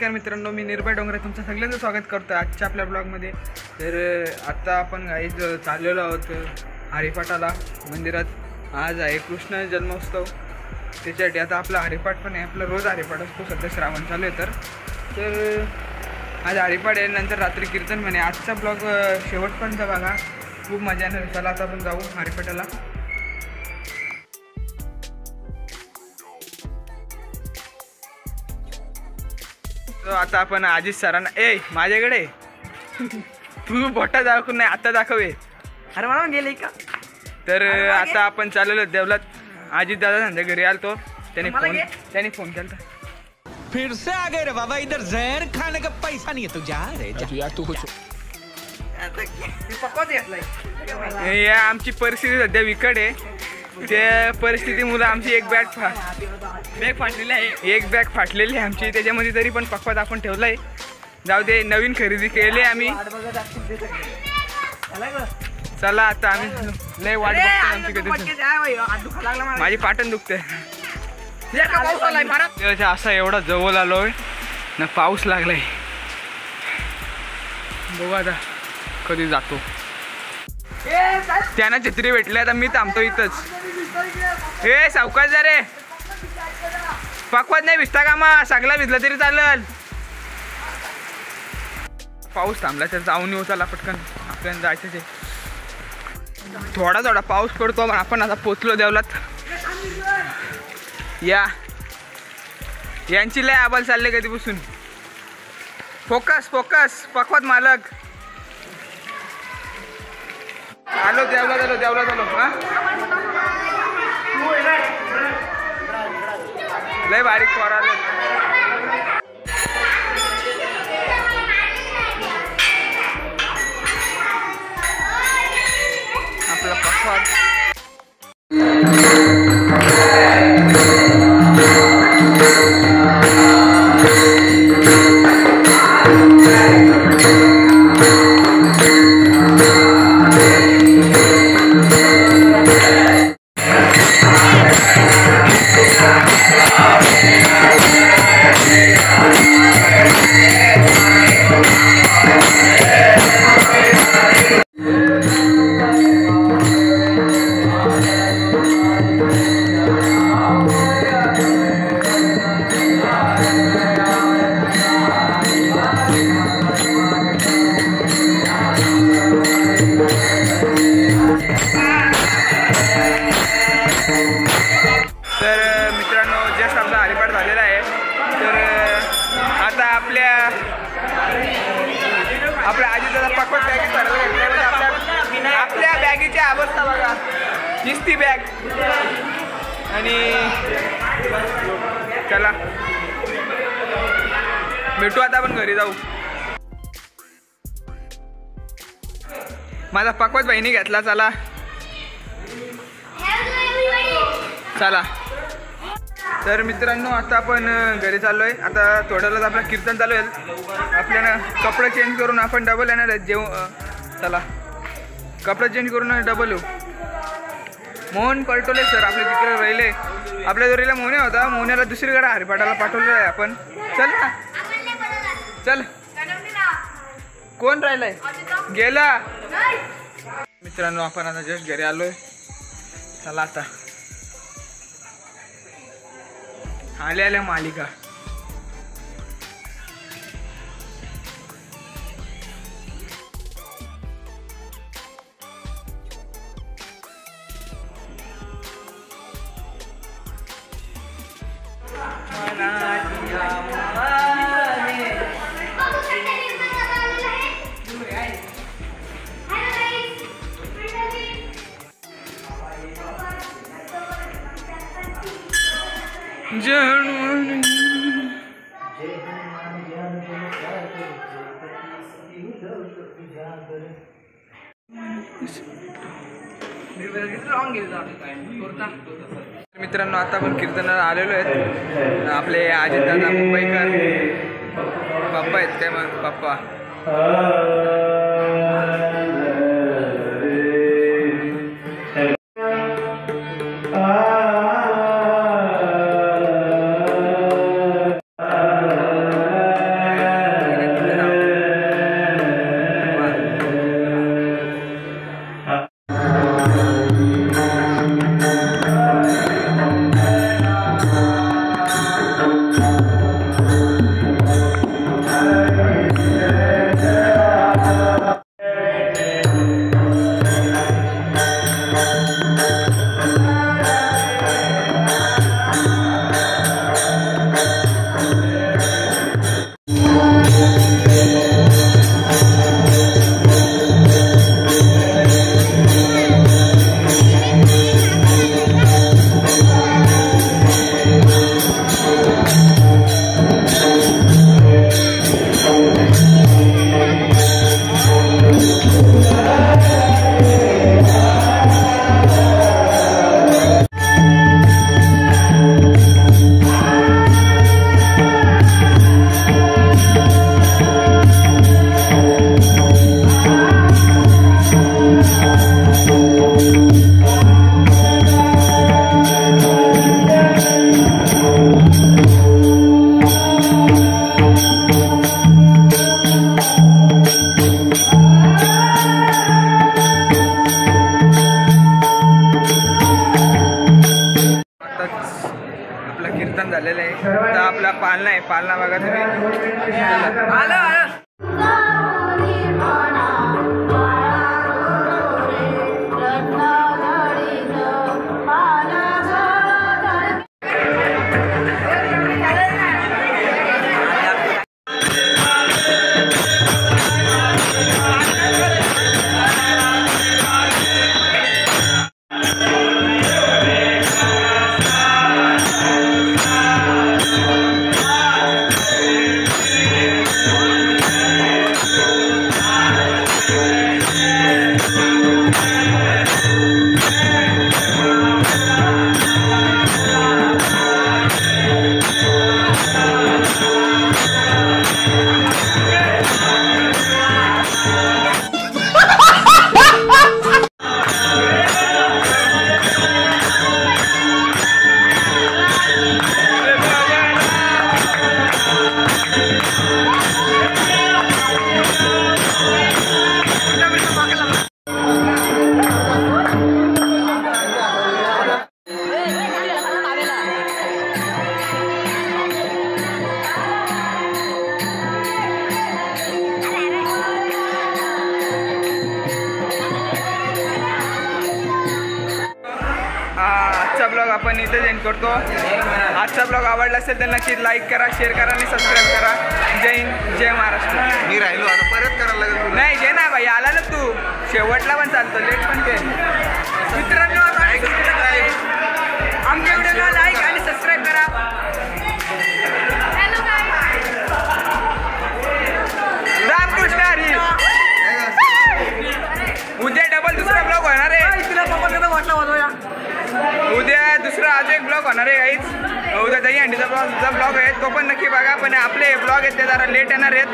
नमस्कार मित्रांनो, मी निर्भय डोंगरे तुमचं सगळ्यांचं स्वागत करतो आजच्या आपल्या ब्लॉगमध्ये। तर आता आपण गाईज चाललेलो आहोत हरिपाठाला मंदिरात। आज आहे कृष्ण जन्मोत्सव, त्याच्यासाठी आता आपला हरिपाठ पण आहे। आपला रोज हरिपाठ असतो, सध्या श्रावण चालू आहे तर आज हरिपाठ आहे, नंतर रात्री कीर्तन म्हणे। आजचा ब्लॉग शेवटपर्यंत बघा, खूप मजा येणार। चला आता आपण जाऊ हरिपाठाला। आता आपण अजित सरांना माझ्याकडे तू बोटा दाखवून नाही, आता दाखवे। अरे मला गेले का? तर आता आपण चाललेलो देवलात। अजित दादा त्यांच्या घरी आलतो, त्याने फोन केला। फिर से आ गए रे बाबा, इधर जहर खाने का पैसा नहीं है, तू जा रे जा यार, तू कुछ या आमची परिस्थिती सध्या विकट आहे। त्या परिस्थितीमुळे आमची एक बॅग फाटलेली आहे, एक बॅग फाटलेली आहे आमची, त्याच्यामध्ये तरी पण पक्वात आपण ठेवलाय। जाऊ दे, नवीन खरेदी केली आम्ही। चला आता आम्ही लय वाट बघतो आमची कधी, माझी पाटण दुखते। असा एवढा जवळ आलोय ना, पाऊस लागलाय। बघू आता कधी जातो। त्यांना छत्री भेटले, आता मी थांबतो इथंच। हे सावकाश जा रे, पकवत नाही भिजता का? मग सगळा भिजला तरी चालेल। पाऊस थांबला तर जाऊन येऊ, चला पटकन, आपल्याला जायचं आहे। थोडा थोडा पाऊस पडतो, पण आपण आता पोचलो देवलात। यांची लय आबाल चालले कधीपासून। फोकस फोकस, पकवत मालक। आलो देवलात, आलो देवलात, आलो। हा लय बारीक पोर आलो। आपला पकवान झालेला आहे। तर आता आपल्या आजीचा पकवत बॅगेत आपल्या बॅगेची अवस्था बघा, दिसती बॅग। आणि चला भेटू, आता आपण घरी जाऊ। माझा पकवत बहिणी घेतला, चला चला। तर मित्रांनो, आता आपण घरी चाललोय। आता थोड्या वेळात आपला कीर्तन चालू आहे। आपल्याला कपडे चेंज करून आपण डबल येणार आहे। चला कपडे चेंज करून डबल येऊ। मोहन पलटोले सर आपल्या तिकडे राहिले। आपल्या जोरीला मोहने होता, मोहनेला दुसरीकडे हरिपाठाला पाठवलेलं आहे आपण। चल ना, चल। कोण राहिलंय? गेला। मित्रांनो, आपण आता जस्ट घरी आलोय। चला आता आल्या मालिका। मित्रांनो, आता आपण कीर्तनाला आलेलो आहेत। आपले अजित दादा मुंबईकर पप्पा आहेत काय, मग पप्पा कीर्तन झालेलं आहे तर आपला पालना आहे. पालना बघा तुम्ही. आजचा ब्लॉग आपण इथेच एंड करतो. आजचा ब्लॉग आवडला असेल तर नक्की लाईक करा, शेअर करा आणि सबस्क्राईब करा. जय हिंद, जय महाराष्ट्र. मी राहिलो आता परत करायला लागेल. नाही जे ना भाई आला ना तू शेवटला पण चालतो लेट पण ते. मित्रांनो आमच्या व्हिडिओला लाईक आणि सबस्क्राईब करा. रामकृष्ण हरी. उद्या डबल दुसरा ब्लॉग होणार आहे. उद्या दुसरा आज एक ब्लॉग होणार आहे काहीच. उद्या दहीहंडीचा ब्लॉग आहे तो पण नक्की बघा. पण आपले ब्लॉग आहेत ते जरा लेट येणार आहेत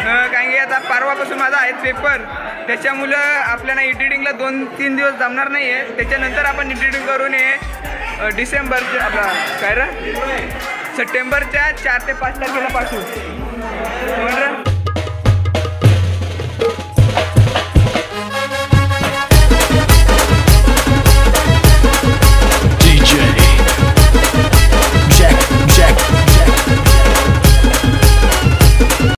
कारण की आता परवापासून माझा आहे पेपर. त्याच्यामुळं आपल्याला एडिटिंगला 2-3 दिवस जमणार नाही आहे. त्याच्यानंतर आपण एडिटिंग करून हे डिसेंबरच्या आपला काय रे सप्टेंबरच्या 4 ते 5 तारखेला पाठवू.